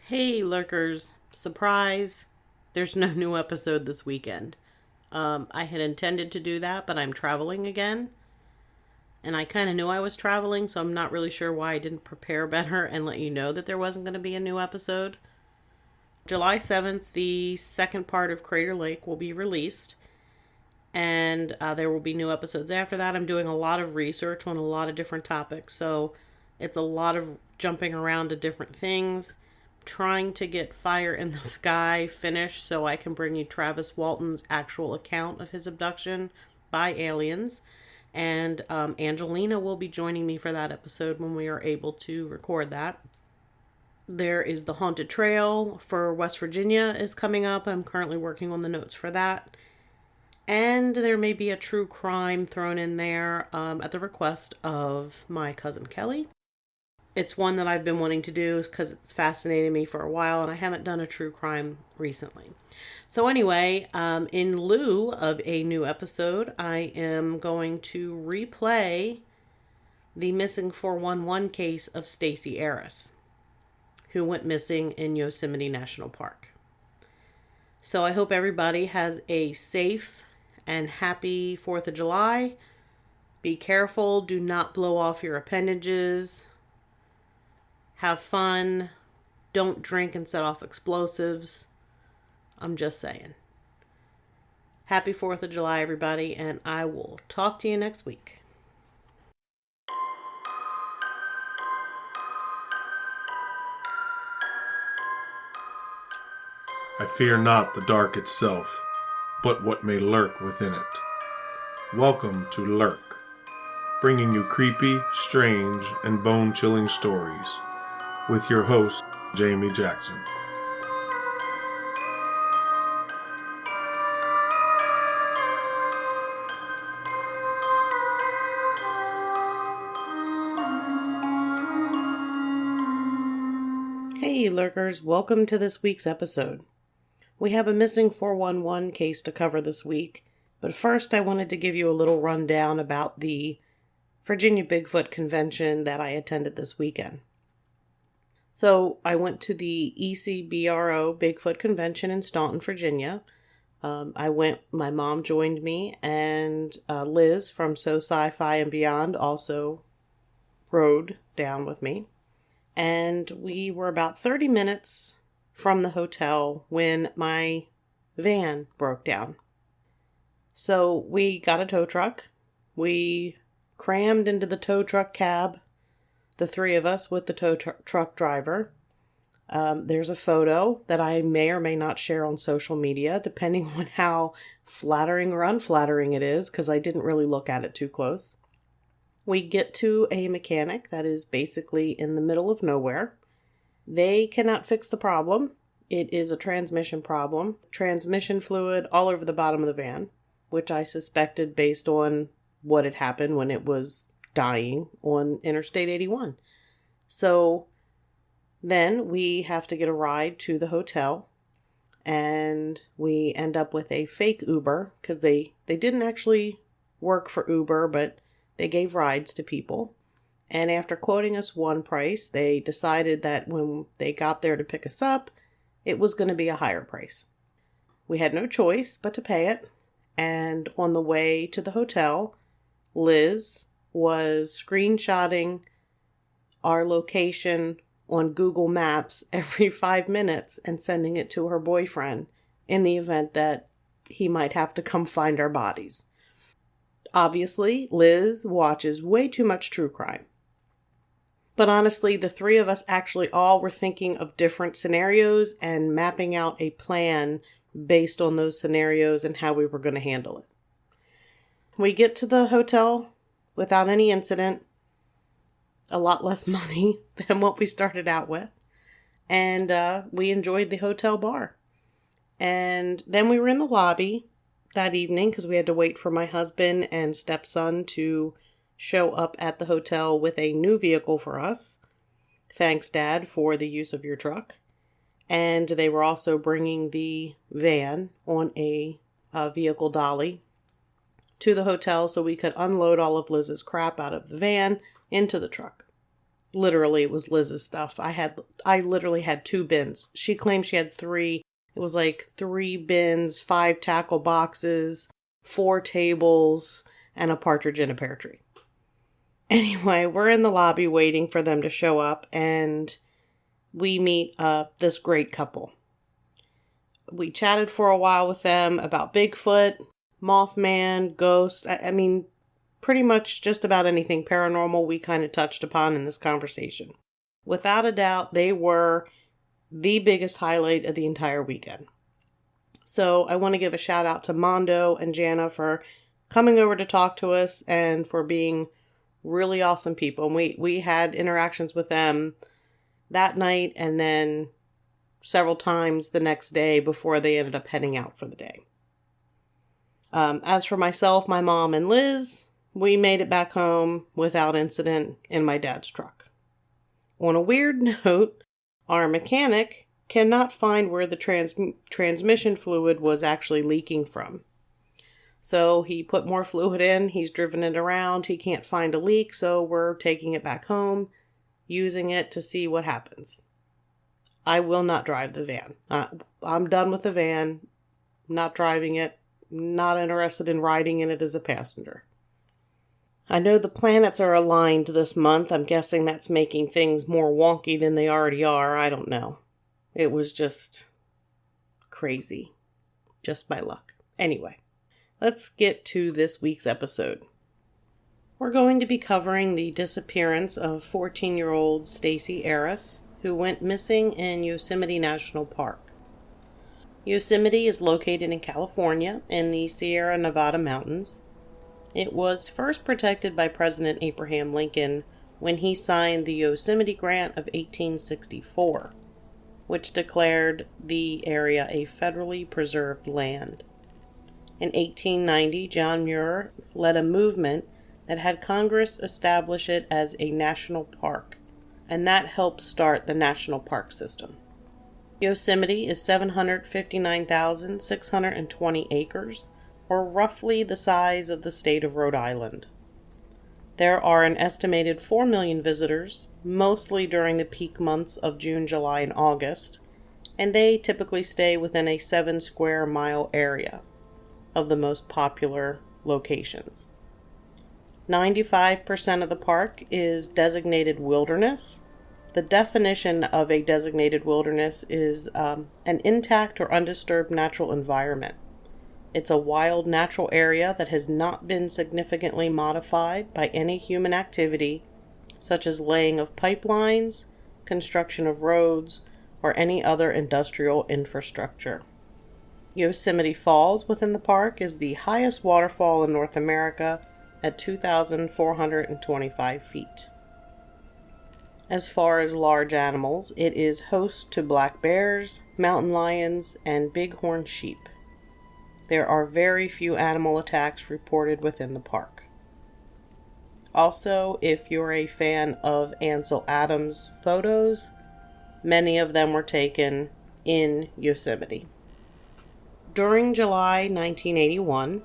Hey, lurkers. Surprise. There's no new episode this weekend. I had intended to do that, but I'm traveling again. And I kind of knew I was traveling, so I'm not really sure why I didn't prepare better and let you know that there wasn't going to be a new episode. July 7th, the second part of Crater Lake will be released. And there will be new episodes after that. I'm doing a lot of research on a lot of different topics, so it's a lot of jumping around to different things. Trying to get Fire in the Sky finished so I can bring you Travis Walton's actual account of his abduction by aliens. And Angelina will be joining me for that episode when we are able to record that. There is the Haunted Trail for West Virginia is coming up. I'm currently working on the notes for that. And there may be a true crime thrown in there at the request of my cousin Kelly. It's one that I've been wanting to do because it's fascinated me for a while, and I haven't done a true crime recently. So anyway, in lieu of a new episode, I am going to replay the missing 411 case of Stacy Arras, who went missing in Yosemite National Park. So I hope everybody has a safe and happy 4th of July. Be careful. Do not blow off your appendages. Have fun. Don't drink and set off explosives. I'm just saying. Happy 4th of July, everybody, and I will talk to you next week. I fear not the dark itself, but what may lurk within it. Welcome to Lurk, bringing you creepy, strange, and bone-chilling stories, with your host, Jamie Jackson. Hey, lurkers, welcome to this week's episode. We have a missing 411 case to cover this week, but first I wanted to give you a little rundown about the Virginia Bigfoot Convention that I attended this weekend. So I went to the ECBRO Bigfoot Convention in Staunton, Virginia. My mom joined me, and Liz from So Sci-Fi and Beyond also rode down with me. And we were about 30 minutes from the hotel when my van broke down. So we got a tow truck. We crammed into the tow truck cab, the three of us with the tow truck driver. There's a photo that I may or may not share on social media, depending on how flattering or unflattering it is, because I didn't really look at it too close. We get to a mechanic that is basically in the middle of nowhere. They cannot fix the problem. It is a transmission problem. Transmission fluid all over the bottom of the van, which I suspected based on what had happened when it was dying on Interstate 81. So then we have to get a ride to the hotel, and we end up with a fake Uber because they didn't actually work for Uber, but they gave rides to people. And after quoting us one price, they decided that when they got there to pick us up, it was going to be a higher price. We had no choice but to pay it. And on the way to the hotel, Liz was screenshotting our location on Google Maps every 5 minutes and sending it to her boyfriend in the event that he might have to come find our bodies. Obviously, Liz watches way too much true crime. But honestly, the three of us actually all were thinking of different scenarios and mapping out a plan based on those scenarios and how we were going to handle it. We get to the hotel without any incident, a lot less money than what we started out with, and we enjoyed the hotel bar. And then we were in the lobby that evening because we had to wait for my husband and stepson to show up at the hotel with a new vehicle for us. Thanks, Dad, for the use of your truck. And they were also bringing the van on a vehicle dolly to the hotel so we could unload all of Liz's crap out of the van into the truck. Literally, it was Liz's stuff. I literally had 2 bins. She claimed she had 3. It was like 3 bins, 5 tackle boxes, 4 tables, and a partridge in a pear tree. Anyway, we're in the lobby waiting for them to show up, and we meet this great couple. We chatted for a while with them about Bigfoot, Mothman, ghosts. I mean, pretty much just about anything paranormal we kind of touched upon in this conversation. Without a doubt, they were the biggest highlight of the entire weekend. So I want to give a shout out to Mondo and Jana for coming over to talk to us and for being really awesome people. And we had interactions with them that night and then several times the next day before they ended up heading out for the day. As for myself, my mom, and Liz, we made it back home without incident in my dad's truck. On a weird note, our mechanic cannot find where the transmission fluid was actually leaking from. So he put more fluid in, he's driven it around, he can't find a leak, so we're taking it back home, using it to see what happens. I will not drive the van. I'm done with the van, not driving it, not interested in riding in it as a passenger. I know the planets are aligned this month. I'm guessing that's making things more wonky than they already are. I don't know. It was just crazy. Just by luck. Anyway, let's get to this week's episode. We're going to be covering the disappearance of 14-year-old Stacy Arras, who went missing in Yosemite National Park. Yosemite is located in California in the Sierra Nevada mountains. It was first protected by President Abraham Lincoln when he signed the Yosemite Grant of 1864, which declared the area a federally preserved land. In 1890, John Muir led a movement that had Congress establish it as a national park, and that helped start the national park system. Yosemite is 759,620 acres, or roughly the size of the state of Rhode Island. There are an estimated 4 million visitors, mostly during the peak months of June, July, and August, and they typically stay within a 7 square mile area of the most popular locations. 95% of the park is designated wilderness. The definition of a designated wilderness is an intact or undisturbed natural environment. It's a wild natural area that has not been significantly modified by any human activity, such as laying of pipelines, construction of roads, or any other industrial infrastructure. Yosemite Falls within the park is the highest waterfall in North America at 2,425 feet. As far as large animals, it is host to black bears, mountain lions, and bighorn sheep. There are very few animal attacks reported within the park. Also, if you're a fan of Ansel Adams photos, many of them were taken in Yosemite. During July 1981,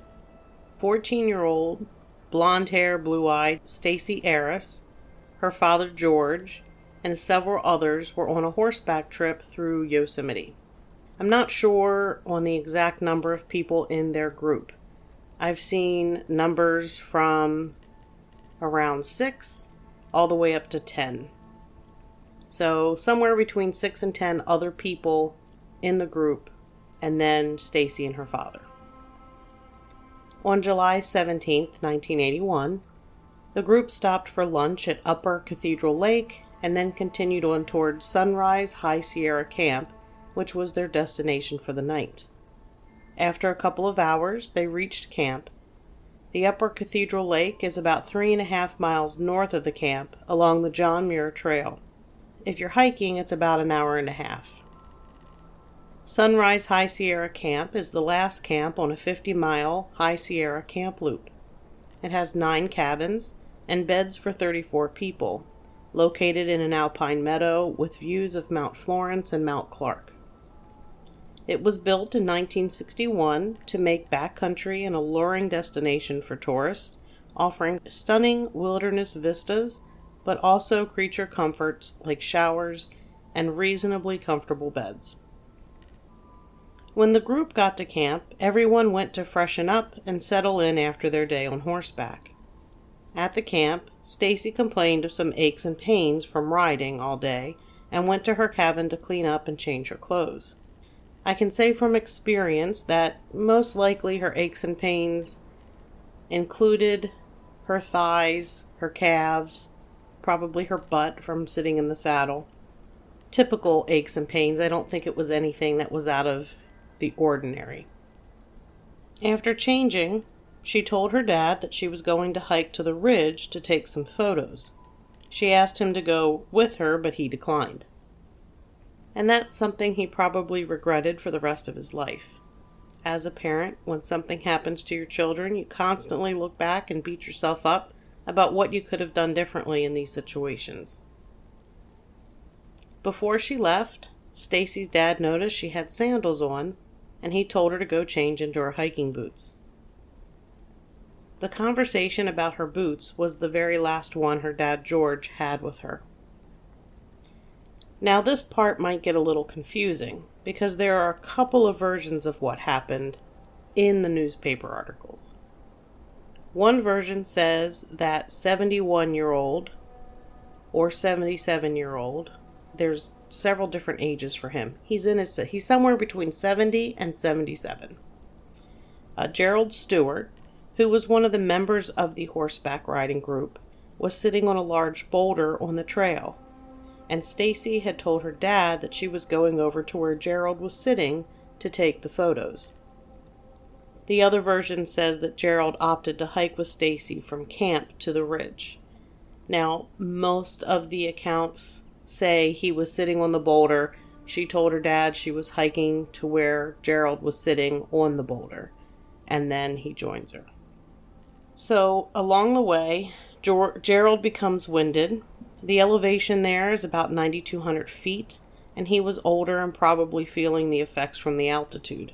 14-year-old, blonde-haired, blue-eyed Stacy Arras, her father George, and several others were on a horseback trip through Yosemite. I'm not sure on the exact number of people in their group. I've seen numbers from around 6 all the way up to 10. So somewhere between 6 and 10 other people in the group, and then Stacy and her father. On July 17, 1981, the group stopped for lunch at Upper Cathedral Lake and then continued on toward Sunrise High Sierra Camp, which was their destination for the night. After a couple of hours, they reached camp. The Upper Cathedral Lake is about 3.5 miles north of the camp along the John Muir Trail. If you're hiking, it's about an hour and a half. Sunrise High Sierra Camp is the last camp on a 50-mile High Sierra camp loop. It has 9 cabins and beds for 34 people, located in an alpine meadow with views of Mount Florence and Mount Clark. It was built in 1961 to make backcountry an alluring destination for tourists, offering stunning wilderness vistas, but also creature comforts like showers and reasonably comfortable beds. When the group got to camp, everyone went to freshen up and settle in after their day on horseback. At the camp, Stacy complained of some aches and pains from riding all day and went to her cabin to clean up and change her clothes. I can say from experience that most likely her aches and pains included her thighs, her calves, probably her butt from sitting in the saddle. Typical aches and pains. I don't think it was anything that was out of the ordinary. After changing, she told her dad that she was going to hike to the ridge to take some photos. She asked him to go with her, but he declined. And that's something he probably regretted for the rest of his life. As a parent, when something happens to your children, you constantly look back and beat yourself up about what you could have done differently in these situations. Before she left, Stacy's dad noticed she had sandals on, and he told her to go change into her hiking boots. The conversation about her boots was the very last one her dad George had with her. Now this part might get a little confusing, because there are a couple of versions of what happened in the newspaper articles. One version says that 71-year-old or 77-year-old, there's several different ages for him. He's somewhere between 70 and 77. Gerald Stewart, who was one of the members of the horseback riding group, was sitting on a large boulder on the trail, and Stacy had told her dad that she was going over to where Gerald was sitting to take the photos. The other version says that Gerald opted to hike with Stacy from camp to the ridge. Now, most of the accounts say he was sitting on the boulder. She told her dad she was hiking to where Gerald was sitting on the boulder, and then he joins her. So, along the way, Gerald becomes winded. The elevation there is about 9,200 feet, and he was older and probably feeling the effects from the altitude.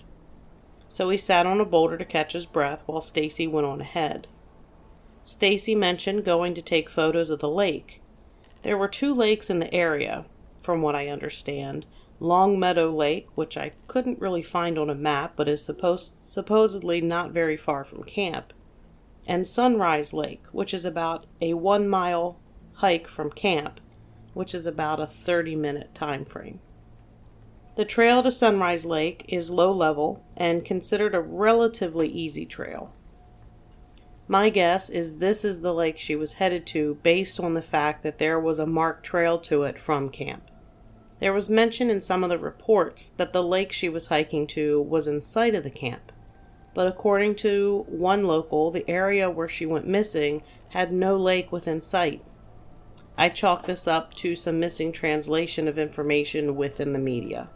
So he sat on a boulder to catch his breath while Stacy went on ahead. Stacy mentioned going to take photos of the lake. There were 2 lakes in the area, from what I understand. Long Meadow Lake, which I couldn't really find on a map, but is supposedly not very far from camp, and Sunrise Lake, which is about a 1-mile hike from camp, which is about a 30-minute time frame. The trail to Sunrise Lake is low level and considered a relatively easy trail. My guess is this is the lake she was headed to based on the fact that there was a marked trail to it from camp. There was mention in some of the reports that the lake she was hiking to was in sight of the camp, but according to one local, the area where she went missing had no lake within sight. I chalk this up to some missing translation of information within the media,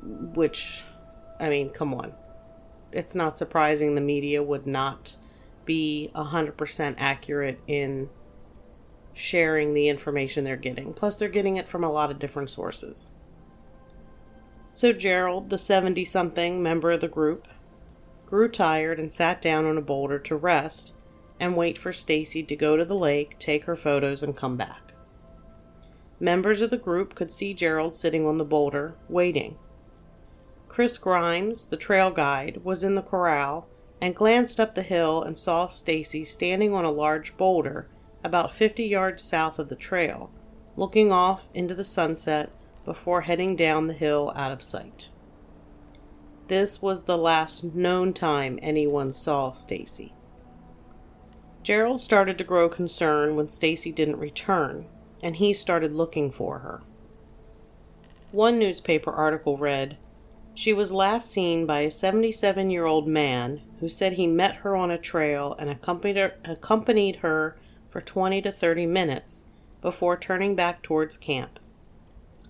which, I mean, come on. It's not surprising the media would not be 100% accurate in sharing the information they're getting. Plus, they're getting it from a lot of different sources. So Gerald, the 70-something member of the group, grew tired and sat down on a boulder to rest and wait for Stacy to go to the lake, take her photos, and come back. Members of the group could see Gerald sitting on the boulder, waiting. Chris Grimes, the trail guide, was in the corral and glanced up the hill and saw Stacy standing on a large boulder about 50 yards south of the trail, looking off into the sunset before heading down the hill out of sight. This was the last known time anyone saw Stacy. Gerald started to grow concerned when Stacy didn't return, and he started looking for her. One newspaper article read, "She was last seen by a 77-year-old man who said he met her on a trail and accompanied her for 20 to 30 minutes before turning back towards camp.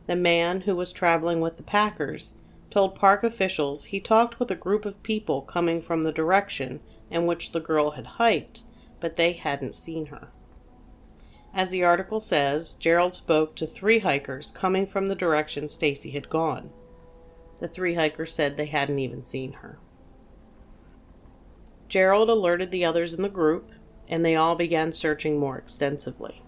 The man, who was traveling with the packers, told park officials he talked with a group of people coming from the direction in which the girl had hiked, but they hadn't seen her." As the article says, Gerald spoke to 3 hikers coming from the direction Stacy had gone. The 3 hikers said they hadn't even seen her. Gerald alerted the others in the group, and they all began searching more extensively.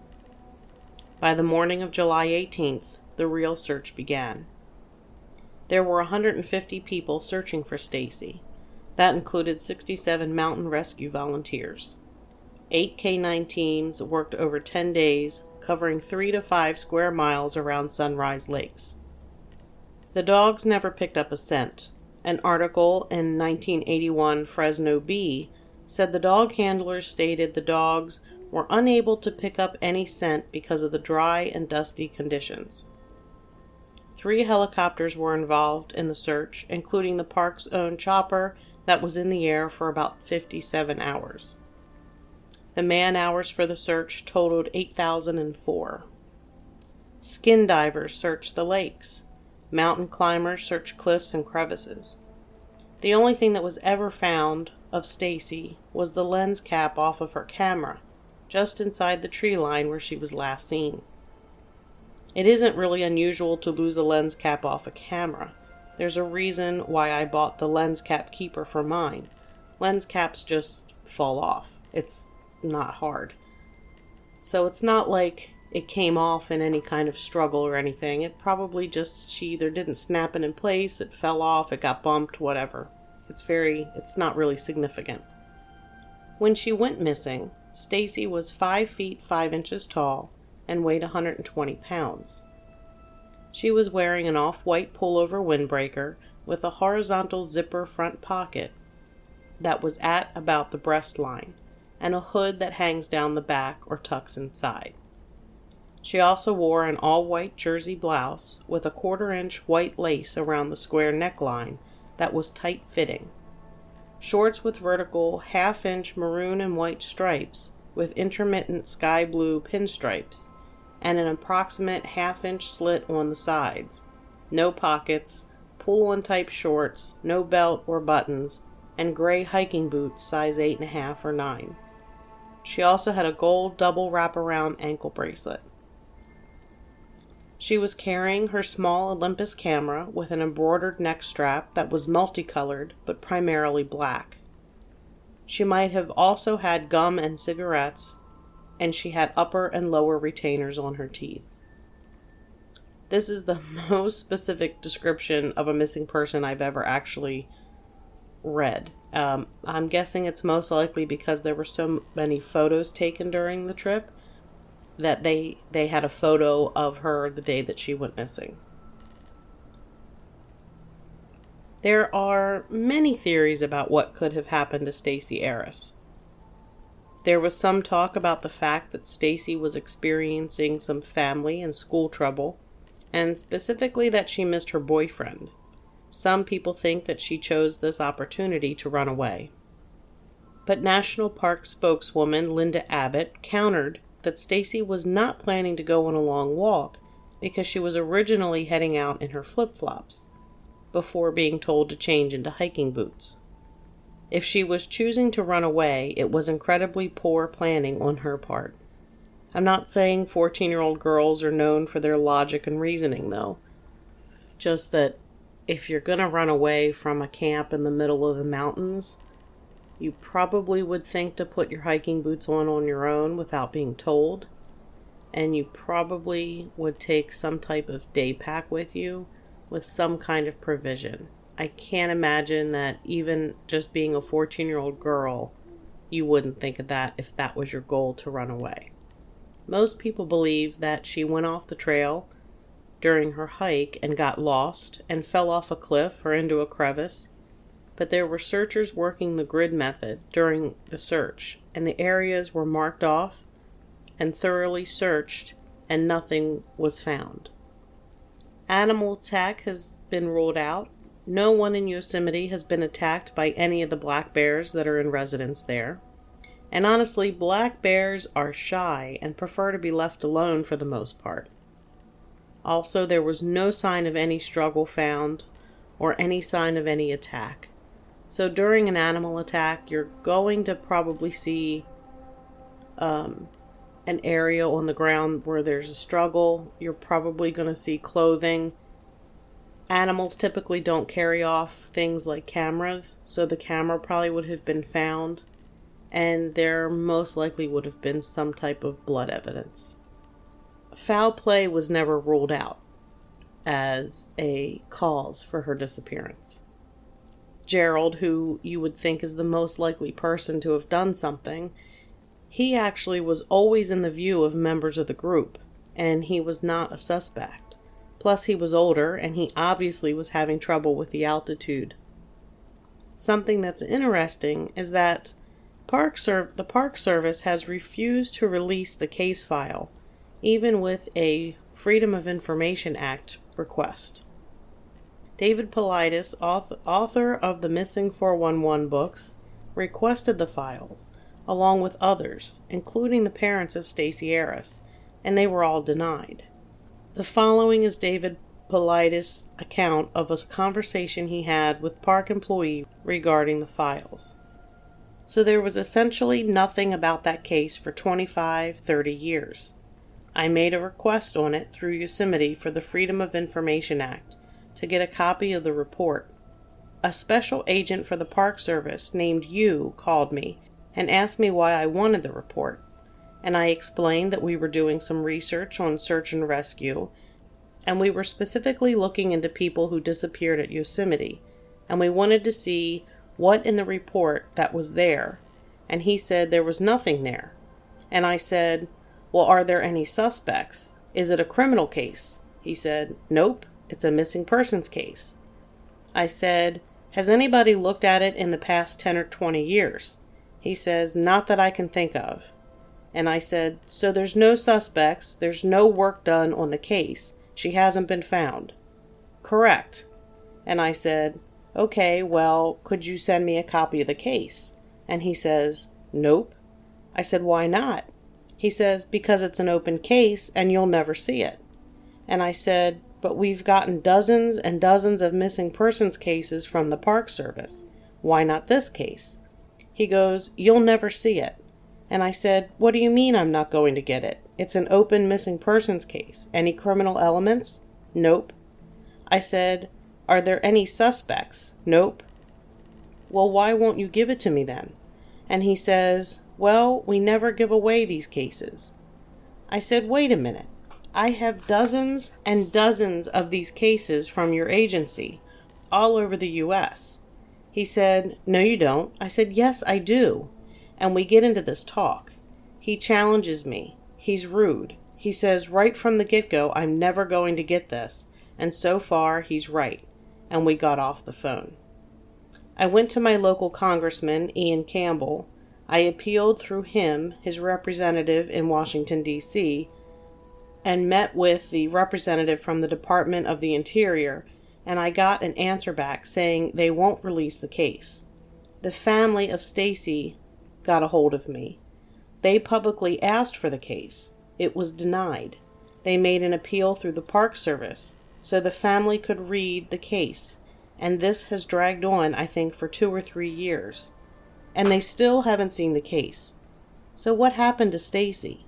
By the morning of July 18th, the real search began. There were 150 people searching for Stacy. That included 67 mountain rescue volunteers. 8 K-9 teams worked over 10 days, covering 3 to 5 square miles around Sunrise Lakes. The dogs never picked up a scent. An article in 1981 Fresno Bee said the dog handlers stated the dogs were unable to pick up any scent because of the dry and dusty conditions. 3 helicopters were involved in the search, including the park's own chopper that was in the air for about 57 hours. The man-hours for the search totaled 8,004. Skin divers searched the lakes. Mountain climbers searched cliffs and crevices. The only thing that was ever found of Stacy was the lens cap off of her camera, just inside the tree line where she was last seen. It isn't really unusual to lose a lens cap off a camera. There's a reason why I bought the lens cap keeper for mine. Lens caps just fall off. It's not hard. So it's not like it came off in any kind of struggle or anything. It probably just, she either didn't snap it in place, it fell off, it got bumped, whatever. It's not really significant. When she went missing, Stacy was 5 feet 5 inches tall and weighed 120 pounds. She was wearing an off-white pullover windbreaker with a horizontal zipper front pocket that was at about the breast line, and a hood that hangs down the back or tucks inside. She also wore an all-white jersey blouse with a 1/4-inch white lace around the square neckline that was tight-fitting, shorts with vertical 1/2-inch maroon and white stripes with intermittent sky blue pinstripes, and an approximate 1/2-inch slit on the sides, no pockets, pull-on type shorts, no belt or buttons, and gray hiking boots size 8.5 or 9. She also had a gold double wraparound ankle bracelet. She was carrying her small Olympus camera with an embroidered neck strap that was multicolored but primarily black. She might have also had gum and cigarettes, and she had upper and lower retainers on her teeth. This is the most specific description of a missing person I've ever actually read. I'm guessing it's most likely because there were so many photos taken during the trip that they had a photo of her the day that she went missing. There are many theories about what could have happened to Stacy Arras. There was some talk about the fact that Stacy was experiencing some family and school trouble, and specifically that she missed her boyfriend. Some people think that she chose this opportunity to run away. But National Park spokeswoman Linda Abbott countered that Stacy was not planning to go on a long walk because she was originally heading out in her flip-flops before being told to change into hiking boots. If she was choosing to run away, it was incredibly poor planning on her part. I'm not saying 14-year-old girls are known for their logic and reasoning, though. Just that if you're going to run away from a camp in the middle of the mountains, you probably would think to put your hiking boots on your own without being told. And you probably would take some type of day pack with you with some kind of provision. I can't imagine that even just being a 14-year-old girl, you wouldn't think of that if that was your goal to run away. Most people believe that she went off the trail during her hike and got lost and fell off a cliff or into a crevice. But there were searchers working the grid method during the search, and the areas were marked off and thoroughly searched, and nothing was found. Animal attack has been ruled out. No one in Yosemite has been attacked by any of the black bears that are in residence there. And honestly, black bears are shy and prefer to be left alone for the most part. Also, there was no sign of any struggle found or any sign of any attack. So during an animal attack, you're going to probably see an area on the ground where there's a struggle. You're probably going to see clothing. Animals typically don't carry off things like cameras, so the camera probably would have been found, and there most likely would have been some type of blood evidence. foul play was never ruled out as a cause for her disappearance. Gerald, who you would think is the most likely person to have done something, he actually was always in the view of members of the group, and he was not a suspect. Plus, he was older, and he obviously was having trouble with the altitude. Something that's interesting is that the Park Service has refused to release the case file, even with a Freedom of Information Act request. David Paulides, author of the Missing 411 books, requested the files, along with others, including the parents of Stacy Arras, and they were all denied. The following is David Paulides' account of a conversation he had with Park employee regarding the files. So there was essentially nothing about that case for 25-30 years. I made a request on it through Yosemite for the Freedom of Information Act to get a copy of the report. A special agent for the Park Service named Yu called me and asked me why I wanted the report, and I explained that we were doing some research on search and rescue, and we were specifically looking into people who disappeared at Yosemite, and we wanted to see what in the report that was there, and he said there was nothing there. And I said, well, are there any suspects? Is it a criminal case? He said, nope, it's a missing persons case. I said, has anybody looked at it in the past 10 or 20 years? He says, not that I can think of. And I said, so there's no suspects, there's no work done on the case, she hasn't been found. Correct. And I said, okay, well, could you send me a copy of the case? And he says, nope. I said, why not? He says, because it's an open case and you'll never see it. And I said, but we've gotten dozens and dozens of missing persons cases from the Park Service. Why not this case? He goes, you'll never see it. And I said, what do you mean I'm not going to get it? It's an open missing persons case. Any criminal elements? Nope. I said, are there any suspects? Nope. Well, why won't you give it to me then? And he says, well, we never give away these cases. I said, wait a minute. I have dozens and dozens of these cases from your agency, all over the U.S. He said, no, you don't. I said, yes, I do. And we get into this talk. He challenges me. He's rude. He says right from the get-go, I'm never going to get this. And so far, he's right. And we got off the phone. I went to my local congressman, Ian Campbell. I appealed through him, his representative in Washington, D.C., and met with the representative from the Department of the Interior, and I got an answer back saying they won't release the case. The family of Stacy got a hold of me. They publicly asked for the case. It was denied. They made an appeal through the Park Service so the family could read the case, and this has dragged on, I think, for 2 or 3 years. And they still haven't seen the case. So what happened to Stacy?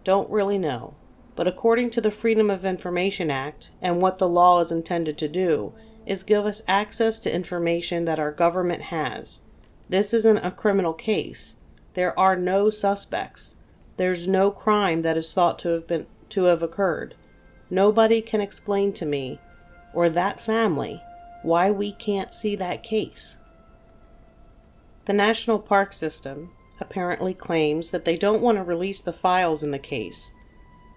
Don't really know. But according to the Freedom of Information Act, and what the law is intended to do, is give us access to information that our government has. This isn't a criminal case. There are no suspects. There's no crime that is thought to have occurred. Nobody can explain to me, or that family, why we can't see that case. The National Park System apparently claims that they don't want to release the files in the case.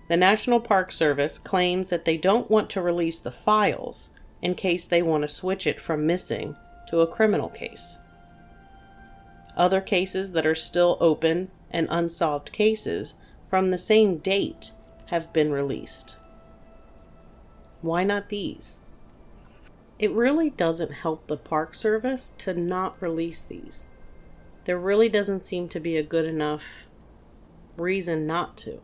The National Park Service claims that they don't want to release the files in case they want to switch it from missing to a criminal case. Other cases that are still open and unsolved cases from the same date have been released. Why not these? It really doesn't help the Park Service to not release these. There really doesn't seem to be a good enough reason not to.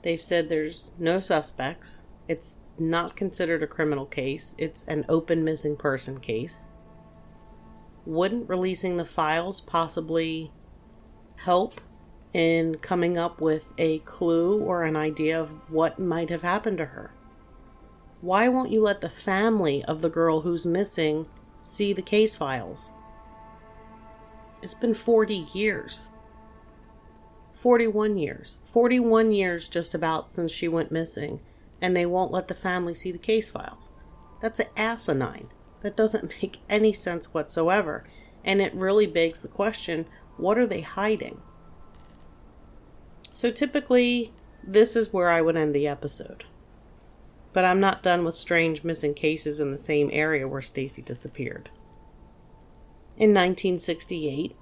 They've said there's no suspects. It's not considered a criminal case. It's an open missing person case. Wouldn't releasing the files possibly help in coming up with a clue or an idea of what might have happened to her? Why won't you let the family of the girl who's missing see the case files? It's been 40 years. 41 years. 41 years just about since she went missing, and they won't let the family see the case files. That's asinine. That doesn't make any sense whatsoever, and it really begs the question, what are they hiding? So typically, this is where I would end the episode. But I'm not done with strange missing cases in the same area where Stacy disappeared. In 1968,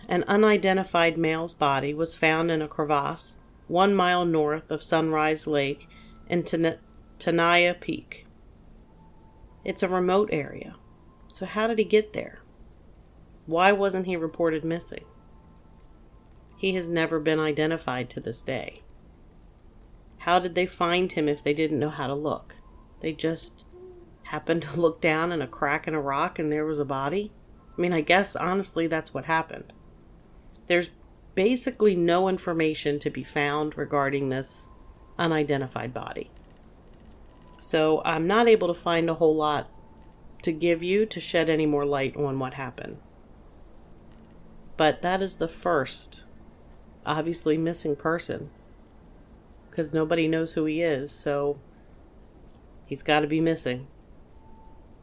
an unidentified male's body was found in a crevasse 1 mile north of Sunrise Lake in Tenaya Peak. It's a remote area, so how did he get there? Why wasn't he reported missing? He has never been identified to this day. How did they find him if they didn't know how to look? They just happened to look down in a crack in a rock and there was a body? I mean, I guess honestly that's what happened. There's basically no information to be found regarding this unidentified body. So I'm not able to find a whole lot to give you to shed any more light on what happened. But that is the first, obviously, missing person. Because nobody knows who he is, so he's got to be missing.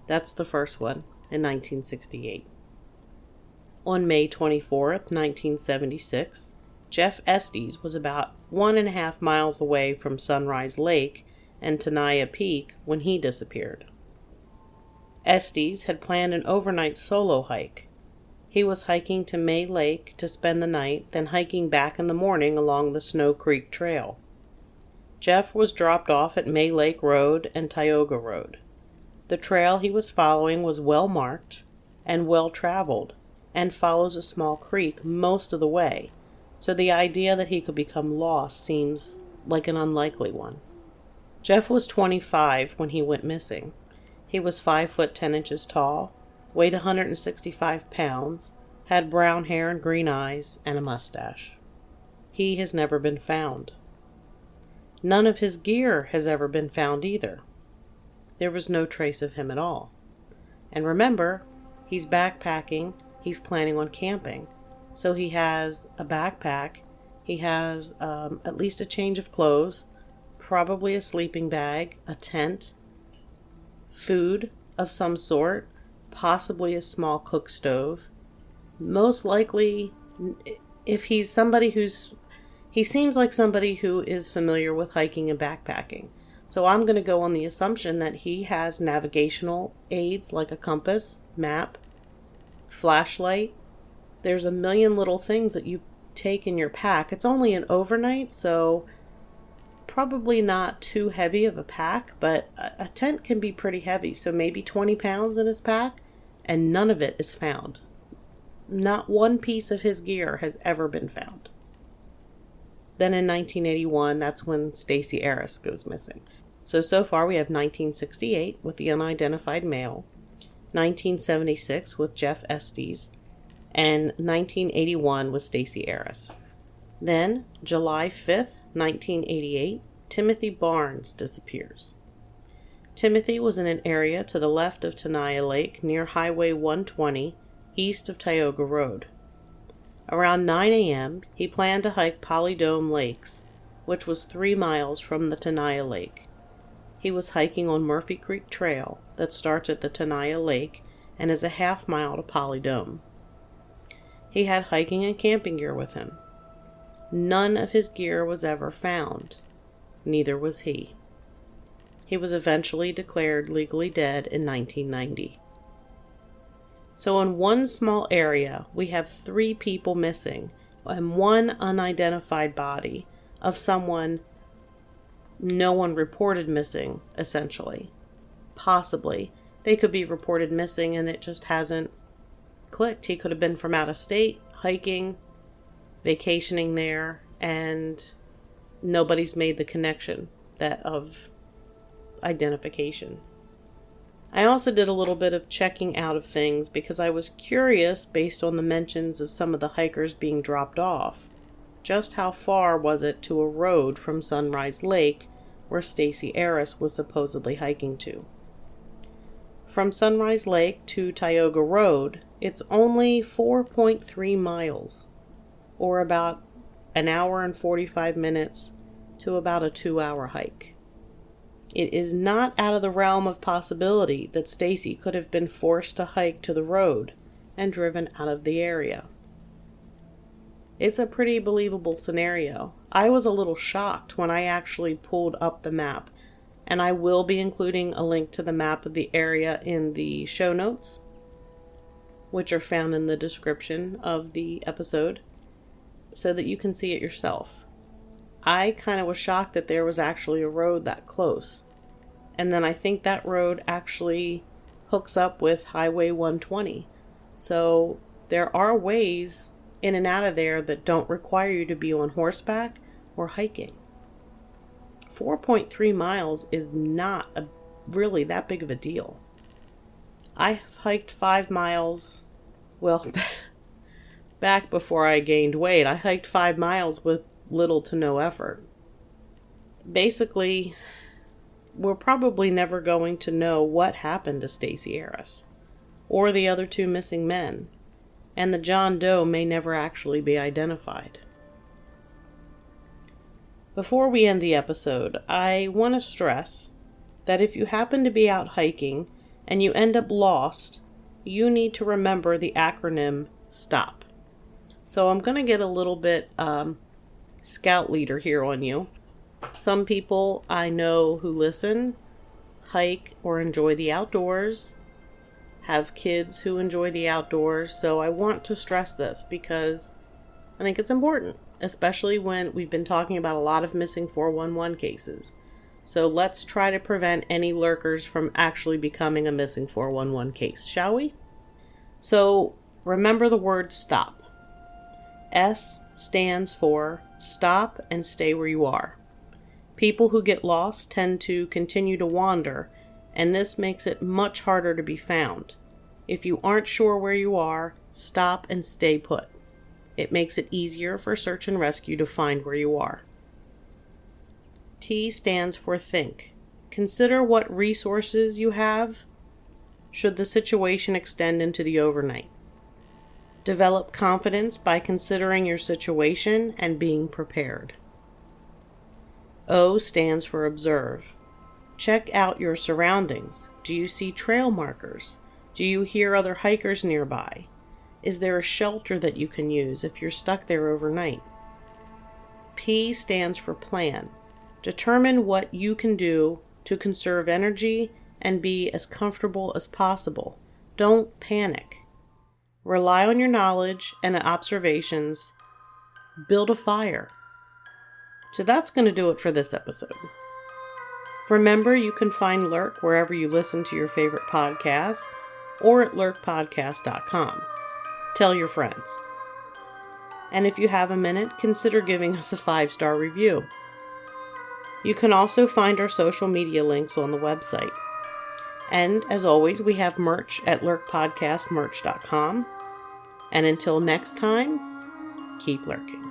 That's the first one in 1968. On May 24th, 1976, Jeff Estes was about 1.5 miles away from Sunrise Lake and Tenaya Peak when he disappeared. Estes had planned an overnight solo hike. He was hiking to May Lake to spend the night, then hiking back in the morning along the Snow Creek Trail. Jeff was dropped off at May Lake Road and Tioga Road. The trail he was following was well marked and well traveled, and follows a small creek most of the way, so the idea that he could become lost seems like an unlikely one. Jeff was 25 when he went missing. He was 5 foot 10 inches tall, weighed 165 pounds, had brown hair and green eyes, and a mustache. He has never been found. None of his gear has ever been found either. There was no trace of him at all. And remember, he's backpacking, he's planning on camping. So he has a backpack, he has at least a change of clothes, probably a sleeping bag, a tent, food of some sort, possibly a small cook stove. Most likely, if he's somebody he seems like somebody who is familiar with hiking and backpacking. So I'm going to go on the assumption that he has navigational aids like a compass, map, flashlight. There's a million little things that you take in your pack. It's only an overnight, so probably not too heavy of a pack, but a tent can be pretty heavy. So maybe 20 pounds in his pack, and none of it is found. Not one piece of his gear has ever been found. Then in 1981, that's when Stacy Arras goes missing. So far we have 1968 with the unidentified male, 1976 with Jeff Estes, and 1981 with Stacy Arras. Then, July 5th, 1988, Timothy Barnes disappears. Timothy was in an area to the left of Tenaya Lake near Highway 120, east of Tioga Road. Around 9 a.m., he planned to hike Polydome Lakes, which was 3 miles from the Tenaya Lake. He was hiking on Murphy Creek Trail that starts at the Tenaya Lake and is a half mile to Polydome. He had hiking and camping gear with him. None of his gear was ever found. Neither was he. He was eventually declared legally dead in 1990. So in one small area, we have 3 people missing and 1 unidentified body of someone no one reported missing, essentially. Possibly. They could be reported missing and it just hasn't clicked. He could have been from out of state, hiking, vacationing there, and nobody's made the connection that of identification. I also did a little bit of checking out of things because I was curious, based on the mentions of some of the hikers being dropped off, just how far was it to a road from Sunrise Lake where Stacy Arras was supposedly hiking to. From Sunrise Lake to Tioga Road, it's only 4.3 miles, or about an hour and 45 minutes to about a 2-hour hike. It is not out of the realm of possibility that Stacy could have been forced to hike to the road and driven out of the area. It's a pretty believable scenario. I was a little shocked when I actually pulled up the map, and I will be including a link to the map of the area in the show notes, which are found in the description of the episode, so that you can see it yourself. I kind of was shocked that there was actually a road that close. And then I think that road actually hooks up with Highway 120. So there are ways in and out of there that don't require you to be on horseback or hiking. 4.3 miles is not really that big of a deal. I've hiked 5 miles, well, back before I gained weight, I hiked 5 miles with little to no effort. Basically, we're probably never going to know what happened to Stacy Arras, or the other 2 missing men, and the John Doe may never actually be identified. Before we end the episode, I want to stress that if you happen to be out hiking and you end up lost, you need to remember the acronym STOP. So I'm going to get a little bit scout leader here on you. Some people I know who listen, hike or enjoy the outdoors, have kids who enjoy the outdoors, so I want to stress this because I think it's important, especially when we've been talking about a lot of missing 411 cases. So let's try to prevent any lurkers from actually becoming a missing 411 case, shall we? So remember the word STOP. S stands for stop and stay where you are. People who get lost tend to continue to wander, and this makes it much harder to be found. If you aren't sure where you are, stop and stay put. It makes it easier for search and rescue to find where you are. T stands for think. Consider what resources you have should the situation extend into the overnight. Develop confidence by considering your situation and being prepared. O stands for observe. Check out your surroundings. Do you see trail markers? Do you hear other hikers nearby? Is there a shelter that you can use if you're stuck there overnight? P stands for plan. Determine what you can do to conserve energy and be as comfortable as possible. Don't panic. Rely on your knowledge and observations. Build a fire. So that's going to do it for this episode. Remember, you can find Lurk wherever you listen to your favorite podcasts or at lurkpodcast.com. Tell your friends. And if you have a minute, consider giving us a 5-star review. You can also find our social media links on the website. And as always, we have merch at lurkpodcastmerch.com. And until next time, keep lurking.